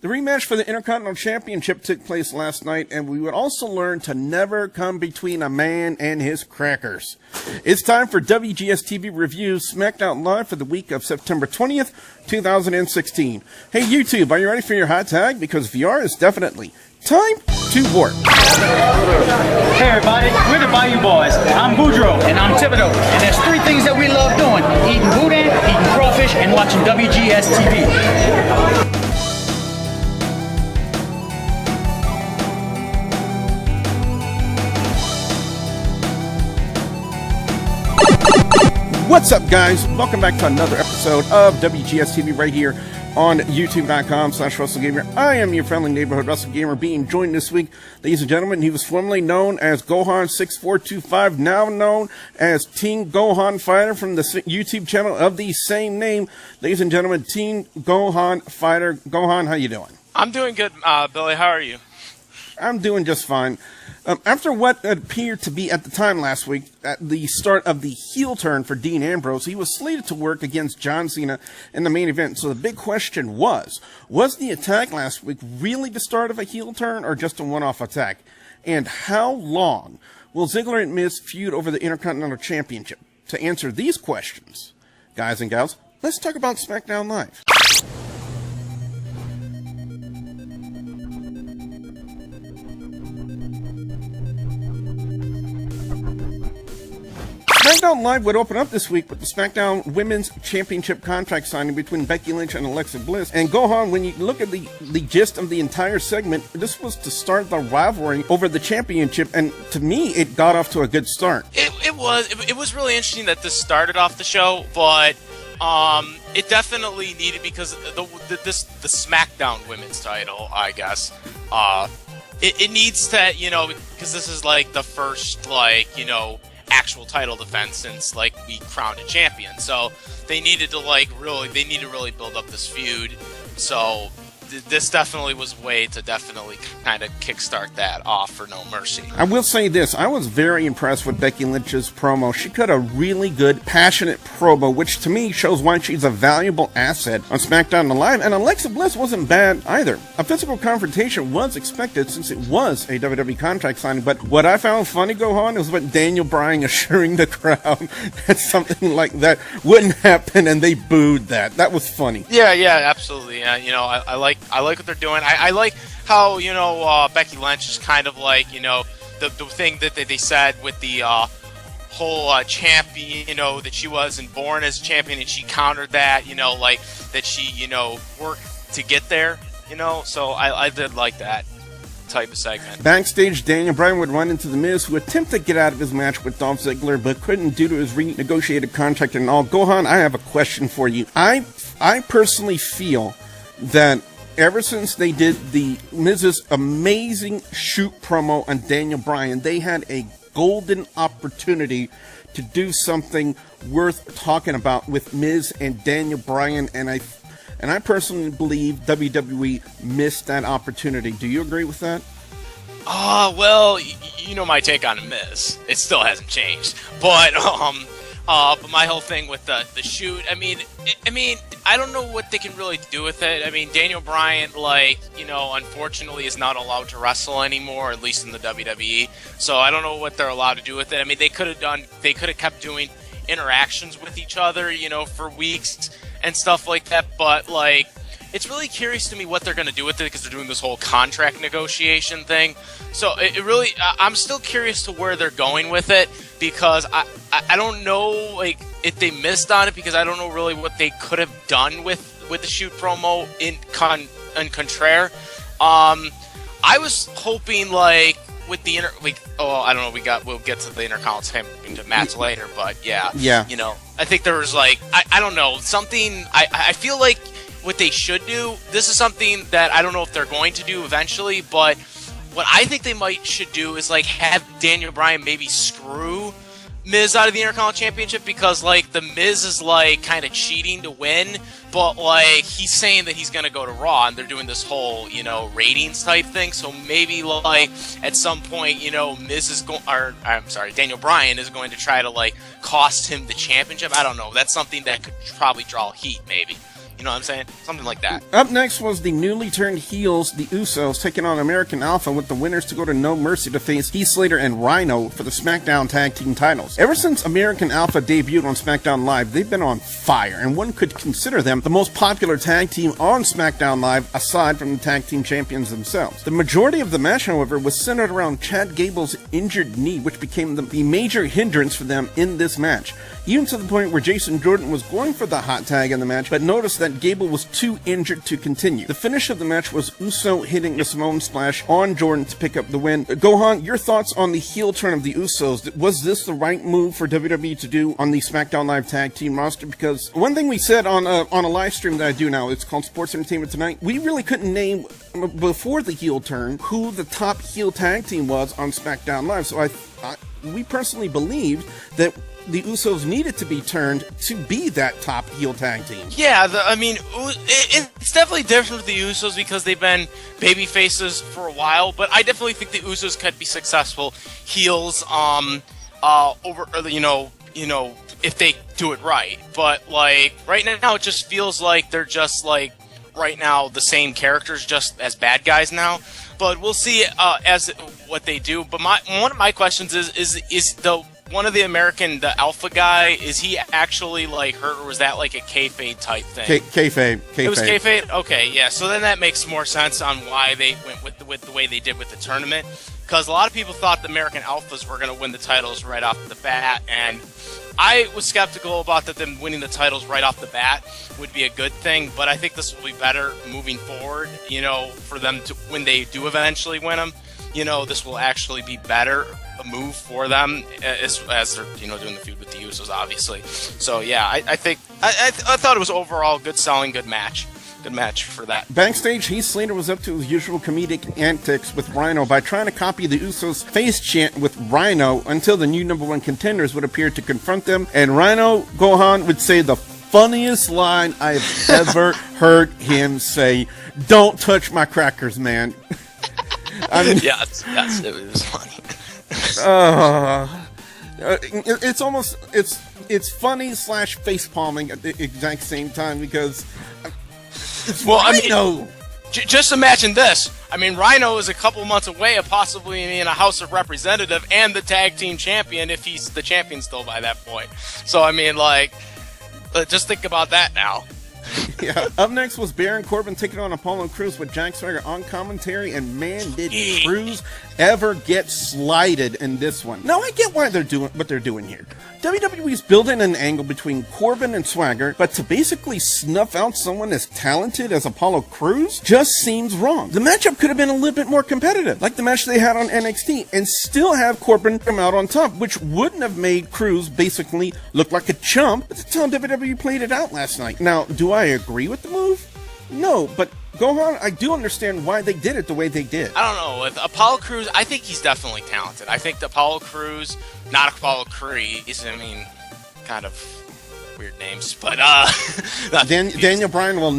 The rematch for the Intercontinental Championship took place last night, and we would also learn to never come between a man and his crackers. It's time for WGS-TV Review Smackdown Live for the week of September 20th, 2016. Hey YouTube, are you ready for your hot tag? Because VR is definitely time to work. Hey everybody, we're the Bayou Boys. I'm Boudreaux. And I'm Thibodeau. And there's three things that we love doing: eating boudin, eating crawfish, and watching WGS-TV. What's up, guys? Welcome back to another episode of WGS-TV right here on YouTube.com/WrestleGamer. I am your friendly neighborhood Wrestle Gamer, being joined this week, ladies and gentlemen. He was formerly known as Gohan6425, now known as Team Gohan Fighter from the YouTube channel of the same name. Ladies and gentlemen, Team Gohan Fighter. Gohan, how you doing? I'm doing good, Billy. How are you? I'm doing just fine. After what appeared to be at the time last week, at the start of the heel turn for Dean Ambrose, he was slated to work against John Cena in the main event. So the big question was the attack last week really the start of a heel turn or just a one-off attack? And how long will Ziggler and Miz feud over the Intercontinental Championship? To answer these questions, guys and gals, let's talk about SmackDown Live. SmackDown Live would open up this week with the SmackDown Women's Championship contract signing between Becky Lynch and Alexa Bliss. And Gohan, when you look at the gist of the entire segment, this was to start the rivalry over the championship, and to me, it got off to a good start. It was really interesting that this started off the show, but it definitely needed, because the SmackDown Women's title, I guess, it needs to, because this is like the first, actual title defense since we crowned a champion. So they needed to really build up this feud. So this definitely was a way to definitely kind of kickstart that off for No Mercy. I will say this, I was very impressed with Becky Lynch's promo. She cut a really good, passionate promo, which to me shows why she's a valuable asset on SmackDown Live. And Alexa Bliss wasn't bad either. A physical confrontation was expected since it was a WWE contract signing, but what I found funny, Gohan, was what Daniel Bryan assuring the crowd that something like that wouldn't happen, and they booed that. That was funny. Yeah, absolutely. I like what they're doing. I like how, Becky Lynch is kind of the thing that they said with the whole champion, that she wasn't born as a champion, and she countered that, that she, worked to get there, so I did like that type of segment. Backstage, Daniel Bryan would run into The Miz, who attempted to get out of his match with Dolph Ziggler, but couldn't due to his renegotiated contract and all. Gohan, I have a question for you. I personally feel that ever since they did the Miz's amazing shoot promo on Daniel Bryan, they had a golden opportunity to do something worth talking about with Miz and Daniel Bryan, and I personally believe WWE missed that opportunity. Do you agree with that? Well, you know my take on Miz. It still hasn't changed, but my whole thing with the shoot, I mean, I don't know what they can really do with it. I mean, Daniel Bryan, unfortunately is not allowed to wrestle anymore, at least in the WWE. So I don't know what they're allowed to do with it. I mean, they could have kept doing interactions with each other, for weeks and stuff like that. But it's really curious to me what they're going to do with it, because they're doing this whole contract negotiation thing. So I'm still curious to where they're going with it, because I don't know if they missed on it, because I don't know really what they could have done with the shoot promo in contraire. I was hoping with the I don't know, we'll get to the Intercontinental Championship match later, but yeah, I think there was I don't know, something. I feel like what they should do, this is something that I don't know if they're going to do eventually, but what I think they should do is have Daniel Bryan maybe screw Miz out of the Intercontinental Championship, because the Miz is kind of cheating to win, but he's saying that he's gonna go to Raw, and they're doing this whole ratings type thing. So maybe at some point Daniel Bryan is going to try to cost him the championship. I don't know. That's something that could probably draw heat, maybe. You know what I'm saying? Something like that. Up next was the newly turned heels, the Usos, taking on American Alpha, with the winners to go to No Mercy to face Heath Slater and Rhino for the SmackDown Tag Team titles. Ever since American Alpha debuted on SmackDown Live, they've been on fire, and one could consider them the most popular tag team on SmackDown Live, aside from the tag team champions themselves. The majority of the match, however, was centered around Chad Gable's injured knee, which became the major hindrance for them in this match, even to the point where Jason Jordan was going for the hot tag in the match, but noticed that Gable was too injured to continue. The finish of the match was Uso hitting the Samoan splash on Jordan to pick up the win. Gohan, your thoughts on the heel turn of the Usos? Was this the right move for WWE to do on the SmackDown Live tag team roster? Because one thing we said on a live stream that I do now, it's called Sports Entertainment Tonight, we really couldn't name before the heel turn who the top heel tag team was on SmackDown Live. So we personally believed that the Usos needed to be turned to be that top heel tag team. Yeah, it's definitely different with the Usos because they've been baby faces for a while, but I definitely think the Usos could be successful heels over, if they do it right. But like right now, it just feels like they're just like right now the same characters, just as bad guys now. But we'll see as what they do. But one of my questions is one of the Alpha guy, is he actually like hurt, or was that like a kayfabe type thing? Kayfabe. It was kayfabe? Okay, yeah. So then that makes more sense on why they went with the way they did with the tournament. Because a lot of people thought the American Alphas were going to win the titles right off the bat, and I was skeptical about them winning the titles right off the bat would be a good thing, but I think this will be better moving forward, for them to, when they do eventually win them, this will actually be better, a move for them as they're, doing the feud with the Usos, obviously. So, yeah, I think, I thought it was overall good selling, good match. Good match for that. Backstage, Heath Slater was up to his usual comedic antics with Rhino by trying to copy the Usos' face chant with Rhino until the new number one contenders would appear to confront them, and Rhino, Gohan, would say the funniest line I've ever heard him say: "Don't touch my crackers, man." I mean, yes, it was funny. It's funny / face palming at the exact same time, because Rhino. Just imagine this. I mean, Rhino is a couple months away of possibly being a House of Representative and the tag team champion if he's the champion still by that point. So, I mean, just think about that now. Yeah. Up next was Baron Corbin taking on Apollo Cruz with Jack Swagger on commentary, and man, did Cruz ever get slighted in this one. Now, I get why they're doing what they're doing here. WWE's building an angle between Corbin and Swagger, but to basically snuff out someone as talented as Apollo Cruz just seems wrong. The matchup could have been a little bit more competitive, like the match they had on NXT, and still have Corbin come out on top, which wouldn't have made Cruz basically look like a chump. But that's how WWE played it out last night. Now, do I agree with the move? No, but Gohan, I do understand why they did it the way they did. I don't know. With Apollo Crews, I think he's definitely talented. I think the Apollo Crews, not Apollo Crews, I mean, kind of weird names, but Daniel Bryan will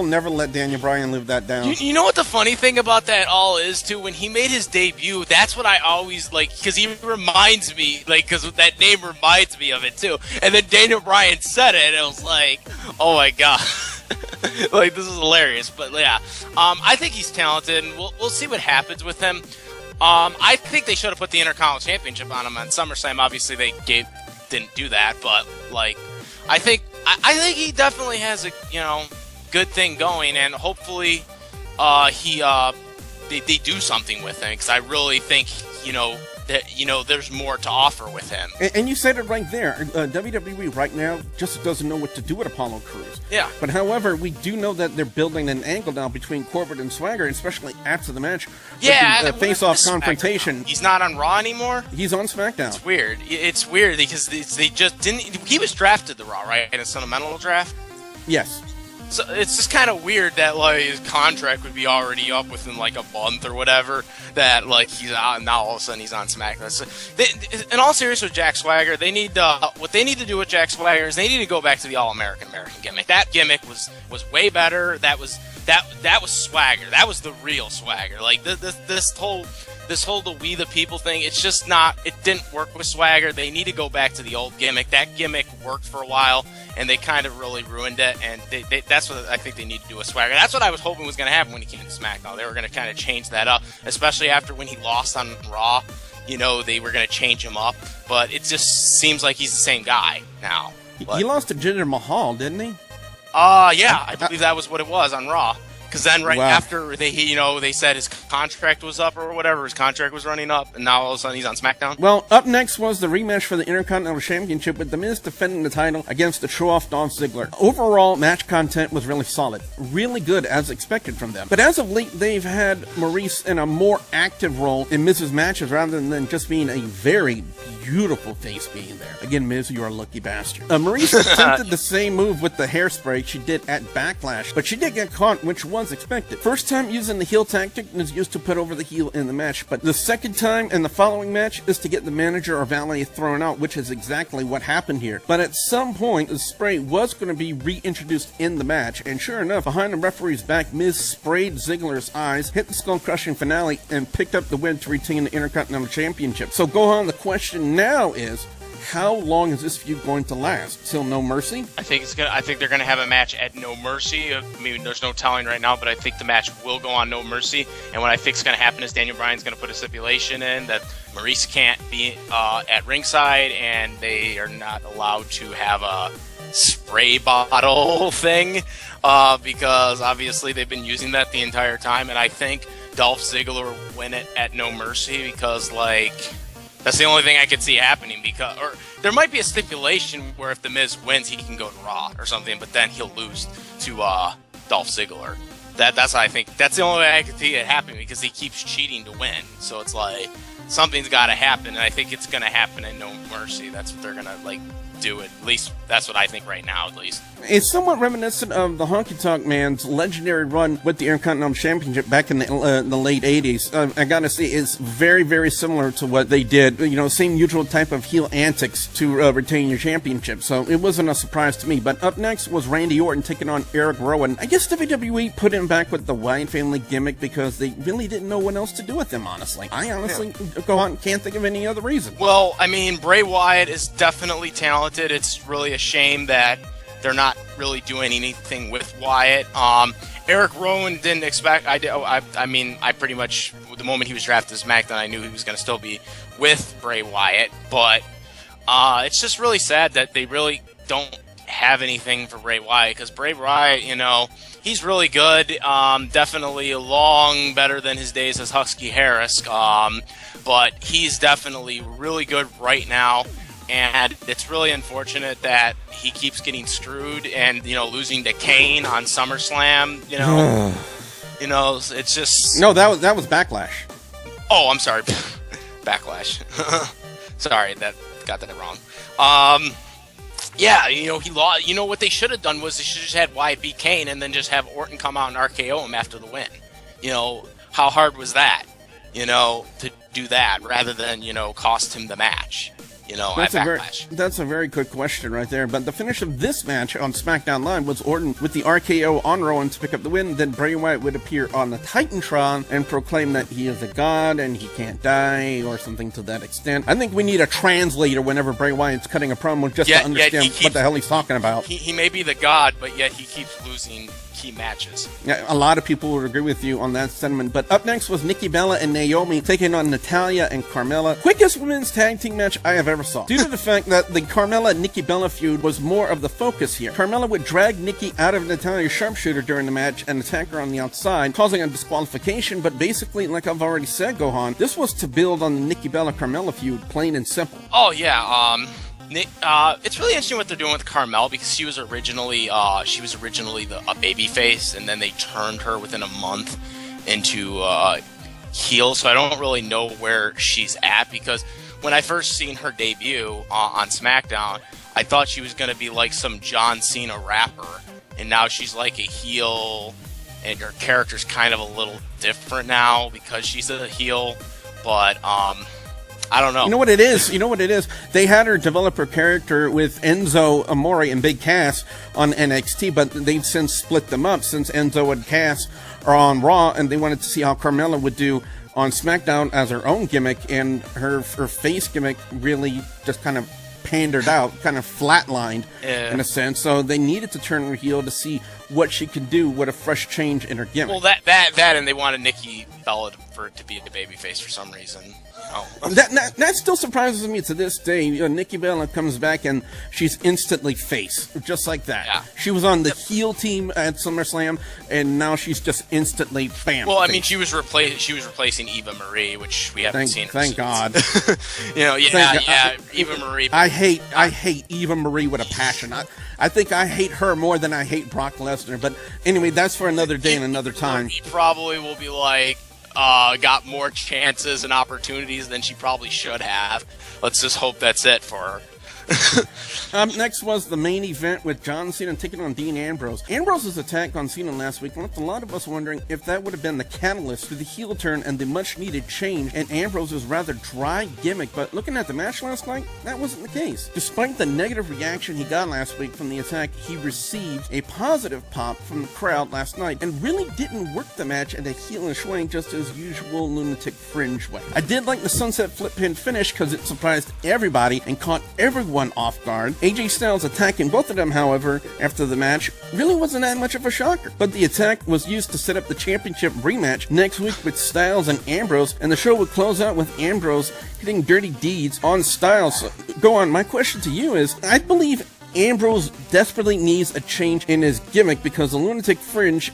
never let Daniel Bryan live that down. You know what the funny thing about that all is too? When he made his debut, that's what I always like, because he reminds me, because that name reminds me of it too. And then Daniel Bryan said it, and I was like, oh my god. This is hilarious. But yeah, I think he's talented, and we'll see what happens with him. I think they should have put the Intercontinental Championship on him on SummerSlam. Obviously, they didn't do that, but I think he definitely has a good thing going, and hopefully they do something with him, because I really think that there's more to offer with him. And you said it right there. WWE right now just doesn't know what to do with Apollo Crews. Yeah. But however, we do know that they're building an angle now between Corbin and Swagger, especially after the match. Yeah. The face-off confrontation. He's not on Raw anymore? He's on SmackDown. It's weird. It's weird because they just didn't. He was drafted to Raw, right? In a sentimental draft? Yes. So it's just kind of weird that his contract would be already up within a month or whatever. That he's out, now all of a sudden he's on SmackDown. So in all seriousness, with Jack Swagger, they need what they need to do with Jack Swagger is they need to go back to the All-American gimmick. That gimmick was way better. That was Swagger. That was the real Swagger. This whole this whole the We the People thing, it's just not, it didn't work with Swagger. They need to go back to the old gimmick. That gimmick worked for a while, and they kind of really ruined it, and that's what I think they need to do with Swagger. That's what I was hoping was going to happen when he came to SmackDown. They were going to kind of change that up, especially after when he lost on Raw. You know, they were going to change him up, but it just seems like he's the same guy now. He lost to Jinder Mahal, didn't he? Yeah, I believe that was what it was on Raw. Because then after they said his contract was up or whatever, his contract was running up, and now all of a sudden he's on SmackDown. Well, up next was the rematch for the Intercontinental Championship with The Miz defending the title against the show-off Dolph Ziggler. Overall, match content was really solid. Really good, as expected from them. But as of late, they've had Maurice in a more active role in Miz's matches rather than just being a very beautiful face being there. Again, Miz, you're a lucky bastard. Maurice attempted the same move with the hairspray she did at Backlash, but she did get caught, which was expected. First time using the heel tactic is used to put over the heel in the match, but the second time in the following match is to get the manager or valet thrown out, which is exactly what happened here. But at some point, the spray was going to be reintroduced in the match, and sure enough, behind the referee's back, Miz sprayed Ziggler's eyes, hit the skull-crushing finale, and picked up the win to retain the Intercontinental Championship. So Gohan, the question now is, how long is this feud going to last? Till No Mercy? I think they're gonna have a match at No Mercy. I mean, there's no telling right now, but I think the match will go on No Mercy. And what I think is gonna happen is Daniel Bryan's gonna put a stipulation in that Maurice can't be at ringside, and they are not allowed to have a spray bottle thing because obviously they've been using that the entire time. And I think Dolph Ziggler will win it at No Mercy because, like, that's the only thing I could see happening, because, or there might be a stipulation where if The Miz wins, he can go to Raw or something, but then he'll lose to Dolph Ziggler. That's what I think. That's the only way I could see it happening, because he keeps cheating to win. So it's like something's got to happen, and I think it's going to happen in No Mercy. That's what they're going to do. At least that's what I think right now, at least. It's somewhat reminiscent of the Honky Tonk Man's legendary run with the Intercontinental Championship back in the late 80s. I gotta say, it's very, very similar to what they did. You know, same usual type of heel antics to retain your championship. So it wasn't a surprise to me. But up next was Randy Orton taking on Erick Rowan. I guess WWE put him back with the Wyatt family gimmick because they really didn't know what else to do with him, honestly. I honestly, go on, can't think of any other reason. Well, I mean, Bray Wyatt is definitely talented. It's really a shame that they're not really doing anything with Wyatt. Erick Rowan didn't expect. I mean, I pretty much, the moment he was drafted to SmackDown, I knew he was going to still be with Bray Wyatt. But it's just really sad that they really don't have anything for Bray Wyatt, because Bray Wyatt, you know, he's really good. Definitely long better than his days as Husky Harris. But he's definitely really good right now. And it's really unfortunate that he keeps getting screwed and, you know, losing to Kane on SummerSlam, you know. You know, it's just... No, that was Backlash. Oh, I'm sorry. Backlash. Sorry, got that wrong. Yeah, you know, he lost. You know, what they should have done was they should have just had Wyatt beat Kane and then just have Orton come out and RKO him after the win. You know, how hard was that, you know, to do that rather than, you know, cost him the match? You know, that's a very good question right there. But the finish of this match on SmackDown Live was Orton with the RKO on Rowan to pick up the win. Then Bray Wyatt would appear on the Titantron and proclaim that he is a god and he can't die or something to that extent. I think we need a translator whenever Bray Wyatt's cutting a promo just to understand what the hell he's talking about. He may be the god, but yet he keeps losing key matches. Yeah, a lot of people would agree with you on that sentiment. But up next was Nikki Bella and Naomi taking on Natalya and Carmella. Quickest women's tag team match I have ever saw. Due to the fact that the Carmella-Nikki Bella feud was more of the focus here. Carmella would drag Nikki out of Natalya's sharpshooter during the match and attack her on the outside, causing a disqualification. But basically, like I've already said, Gohan, this was to build on the Nikki Bella-Carmella feud, plain and simple. Oh, yeah, it's really interesting what they're doing with Carmella, because she was originally a baby face, and then they turned her within a month into heel. So I don't really know where she's at, because when I first seen her debut on SmackDown, I thought she was going to be like some John Cena rapper, and now she's like a heel, and her character's kind of a little different now because she's a heel. But I don't know. You know what it is? They had her develop her character with Enzo Amore and Big Cass on NXT, but they've since split them up since Enzo and Cass are on Raw, and they wanted to see how Carmella would do on SmackDown as her own gimmick, and her face gimmick really just kind of pandered out, kind of flatlined in a sense. So they needed to turn her heel to see what she could do with a fresh change in her gimmick. Well, that and they wanted Nikki Bella to be a babyface for some reason. That still surprises me to this day. Nikki Bella comes back and she's instantly face, just like that. Yeah. She was on the heel team at SummerSlam, and now she's just instantly bam. Well, I face. mean, she was replacing Eva Marie, which we haven't seen. Thank God. Eva Marie. I hate Eva Marie with a passion. I think I hate her more than I hate Brock Lesnar. But anyway, that's for another day and another time. He probably will be like, got more chances and opportunities than she probably should have. Let's just hope that's it for her. Next was the main event with John Cena taking on Dean Ambrose. Ambrose's attack on Cena last week left a lot of us wondering if that would have been the catalyst to the heel turn and the much-needed change in Ambrose's rather dry gimmick, but looking at the match last night, that wasn't the case. Despite the negative reaction he got last week from the attack, he received a positive pop from the crowd last night and really didn't work the match in a heelish way, just his usual lunatic fringe way. I did like the sunset flip pin finish because it surprised everybody and caught everyone off guard. AJ Styles attacking both of them, however, after the match really wasn't that much of a shocker. But the attack was used to set up the championship rematch next week with Styles and Ambrose, and the show would close out with Ambrose hitting dirty deeds on Styles. So, go on. My question to you is, I believe Ambrose desperately needs a change in his gimmick because the lunatic fringe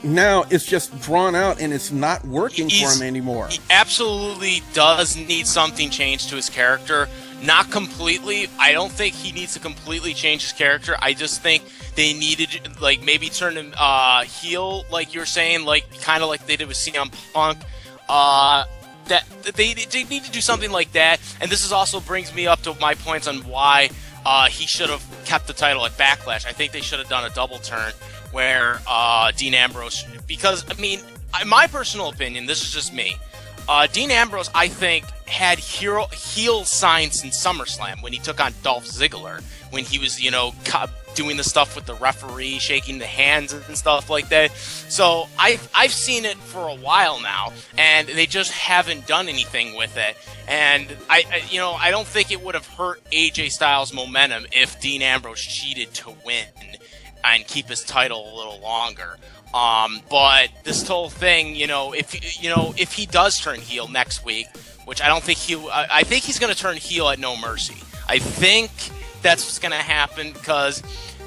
now is just drawn out and it's not working for him anymore. He absolutely does need something changed to his character. Not completely. I don't think he needs to completely change his character. I just think they needed, like, maybe turn him heel, like you're saying, like kind of like they did with CM Punk. That they need to do something like that. And this is also brings me up to my points on why he should have kept the title at Backlash. I think they should have done a double turn where Dean Ambrose, because I mean, in my personal opinion, this is just me. Dean Ambrose, I think, had heel signs in SummerSlam when he took on Dolph Ziggler, when he was, doing the stuff with the referee, shaking the hands and stuff like that. So I've seen it for a while now, and they just haven't done anything with it. And I don't think it would have hurt AJ Styles' momentum if Dean Ambrose cheated to win and keep his title a little longer. But this whole thing, if he does turn heel next week, which I don't think I think he's going to turn heel at No Mercy. I think that's what's going to happen because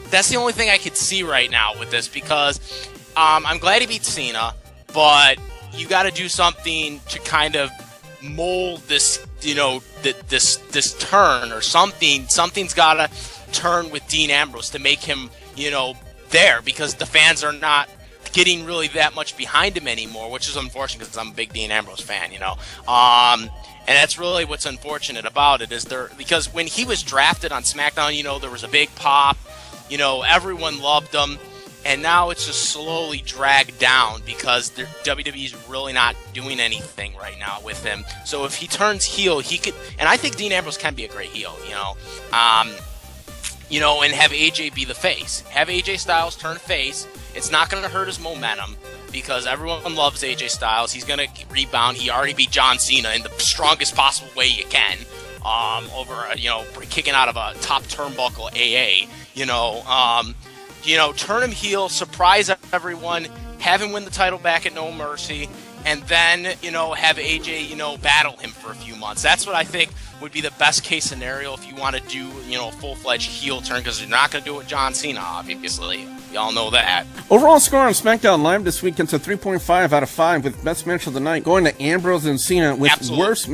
that's the only thing I could see right now with this because I'm glad he beat Cena, but you got to do something to kind of mold this, this turn or something. Something's got to turn with Dean Ambrose to make him, there because the fans are not getting really that much behind him anymore, which is unfortunate because I'm a big Dean Ambrose fan, and that's really what's unfortunate about it is because when he was drafted on SmackDown, there was a big pop, everyone loved him, and now it's just slowly dragged down because WWE's really not doing anything right now with him. So if he turns heel, he could, and I think Dean Ambrose can be a great heel, and have AJ be the face. Have AJ Styles turn face. It's not going to hurt his momentum because everyone loves AJ Styles. He's going to rebound. He already beat John Cena in the strongest possible way you can, kicking out of a top turnbuckle AA. Turn him heel, surprise everyone, have him win the title back at No Mercy, and then have AJ battle him for a few months. That's what I think would be the best case scenario if you want to do a full-fledged heel turn because you're not going to do it with John Cena, obviously. Y'all know that. Overall score on SmackDown Live this week gets a 3.5 out of 5 with best match of the night going to Ambrose and Cena with worst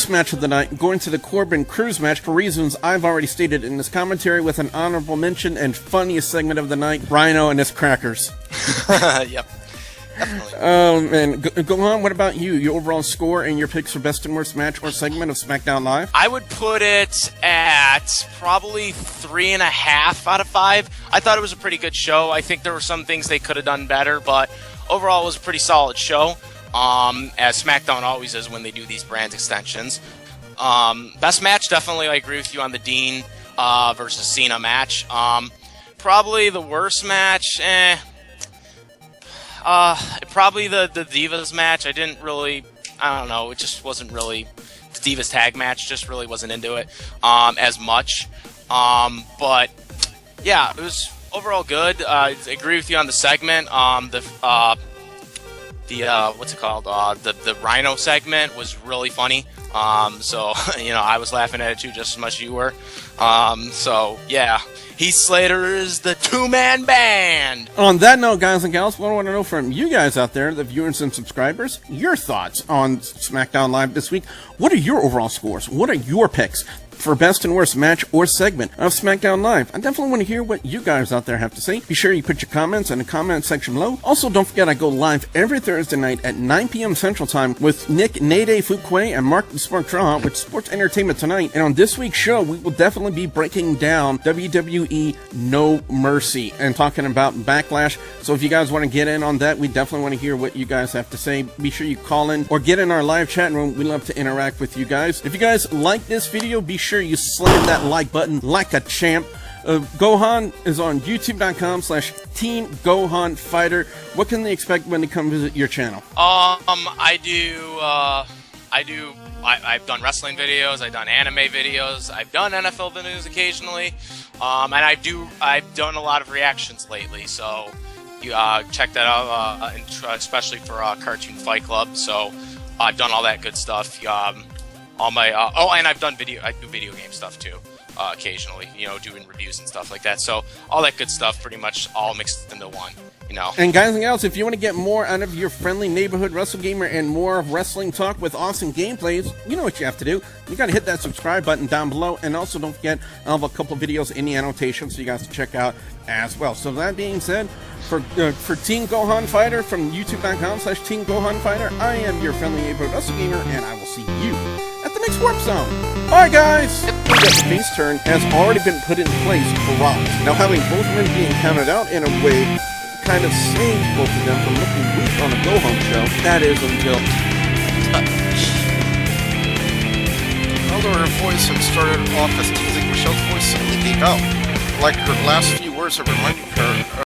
match of the night going to the Corbin Cruz match for reasons I've already stated in this commentary with an honorable mention and funniest segment of the night, Rhino and his crackers. Yep. Definitely. And go on. What about you? Your overall score and your picks for best and worst match or segment of SmackDown Live? I would put it at probably 3.5 out of 5. I thought it was a pretty good show. I think there were some things they could have done better, but overall it was a pretty solid show. As SmackDown always is when they do these brand extensions. Best match, definitely I agree with you on the Dean versus Cena match. Probably the worst match, Probably the Divas match. I don't know, it just wasn't really, the Divas tag match just really wasn't into it as much. But yeah, it was overall good. I agree with you on the segment. What's it called? The Rhino segment was really funny. So, I was laughing at it too, just as much as you were. So yeah, Heath Slater is the two-man band. On that note, guys and gals, what I want to know from you guys out there, the viewers and subscribers, your thoughts on SmackDown Live this week. What are your overall scores? What are your picks for best and worst match or segment of SmackDown Live? I definitely want to hear what you guys out there have to say. Be sure you put your comments in the comment section below. Also, don't forget I go live every Thursday night at 9 p.m. Central Time with Nick Nade Fuquay and Mark the Spark Draw with Sports Entertainment Tonight. And on this week's show, we will definitely be breaking down WWE No Mercy and talking about Backlash. So if you guys want to get in on that, we definitely want to hear what you guys have to say. Be sure you call in or get in our live chat room. We love to interact with you guys. If you guys like this video, be sure you slam that like button like a champ. Gohan is on youtube.com/Teen Gohan Fighter. What can they expect when they come visit your channel? I've done wrestling videos, I've done anime videos, I've done NFL videos occasionally, and I've done a lot of reactions lately. So you check that out, especially for Cartoon Fight Club. So I've done all that good stuff. All my and I do video game stuff too, occasionally, doing reviews and stuff like that. So all that good stuff pretty much all mixed into one, And guys and gals, if you want to get more out of your friendly neighborhood wrestle gamer and more of wrestling talk with awesome gameplays, you know what you have to do. You got to hit that subscribe button down below, and also don't forget, I'll have a couple videos in the annotation so you guys to check out as well. So that being said, for Teen Gohan Fighter from youtube.com/Teen Gohan Fighter, I am your friendly neighborhood wrestle gamer, and I will see you at the next Warp Zone. Bye, guys! The face turn has already been put in place for Rock. Now, having both men being counted out in a way kind of saved both of them from looking weak on a go-home show. That is until... Although her voice had started off as teasing Michelle's voice suddenly gave out. Like her last few words are reminding her